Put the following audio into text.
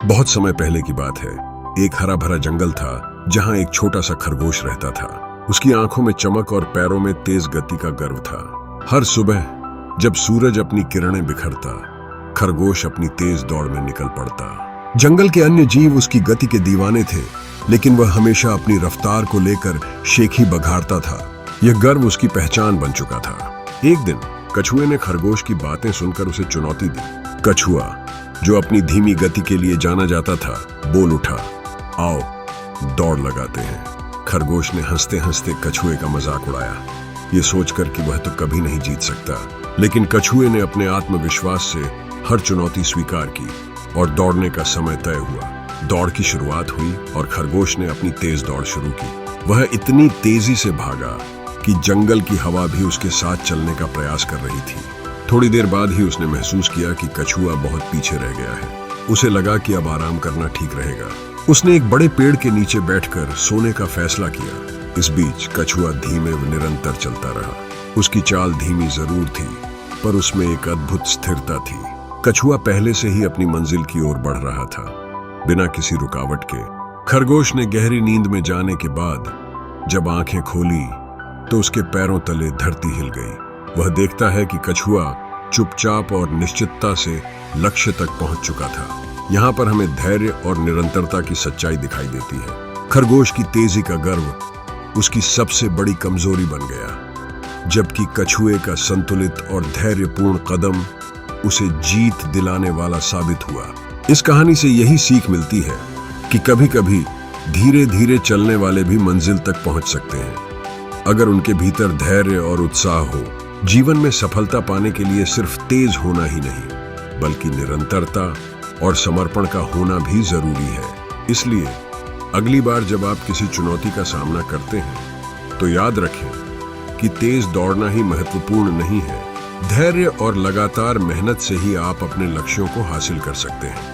बहुत समय पहले की बात है। एक हरा भरा जंगल था जहां एक छोटा सा खरगोश रहता था। उसकी आंखों में चमक और पैरों में तेज गति का गर्व था। हर सुबह जब सूरज अपनी किरणें बिखरता, खरगोश अपनी तेज दौड़ में निकल पड़ता। जंगल के अन्य जीव उसकी गति के दीवाने थे, लेकिन वह हमेशा अपनी रफ्तार को लेकर शेखी बघारता था। यह गर्व उसकी पहचान बन चुका था। एक दिन कछुए ने खरगोश की बातें सुनकर उसे चुनौती दी। कछुआ, जो अपनी धीमी गति के लिए जाना जाता था, बोल उठा, आओ दौड़ लगाते हैं। खरगोश ने हंसते हंसते कछुए का मजाक उड़ाया, ये सोचकर कि वह तो कभी नहीं जीत सकता। लेकिन कछुए ने अपने आत्मविश्वास से हर चुनौती स्वीकार की और दौड़ने का समय तय हुआ। दौड़ की शुरुआत हुई और खरगोश ने अपनी तेज दौड़ शुरू की। वह इतनी तेजी से भागा कि जंगल की हवा भी उसके साथ चलने का प्रयास कर रही थी। थोड़ी देर बाद ही उसने महसूस किया कि कछुआ बहुत पीछे रह गया है। उसे लगा कि अब आराम करना ठीक रहेगा। उसने एक बड़े पेड़ के नीचे बैठकर सोने का फैसला किया। इस बीच कछुआ धीमे व निरंतर चलता रहा। उसकी चाल धीमी जरूर थी, पर उसमें एक अद्भुत स्थिरता थी। कछुआ पहले से ही अपनी मंजिल की ओर बढ़ रहा था, बिना किसी रुकावट के। खरगोश ने गहरी नींद में जाने के बाद जब आंखें खोली तो उसके पैरों तले धरती हिल गई। वह देखता है कि कछुआ चुपचाप और निश्चितता से लक्ष्य तक पहुंच चुका था। यहाँ पर हमें धैर्य और निरंतरता की सच्चाई दिखाई देती है। खरगोश की तेजी का गर्व उसकी सबसे बड़ी कमजोरी बन गया, जबकि कछुए का संतुलित और धैर्यपूर्ण कदम उसे जीत दिलाने वाला साबित हुआ। इस कहानी से यही सीख मिलती है कि कभी कभी धीरे धीरे चलने वाले भी मंजिल तक पहुंच सकते हैं, अगर उनके भीतर धैर्य और उत्साह हो। जीवन में सफलता पाने के लिए सिर्फ तेज होना ही नहीं, बल्कि निरंतरता और समर्पण का होना भी जरूरी है। इसलिए अगली बार जब आप किसी चुनौती का सामना करते हैं तो याद रखें कि तेज दौड़ना ही महत्वपूर्ण नहीं है। धैर्य और लगातार मेहनत से ही आप अपने लक्ष्यों को हासिल कर सकते हैं।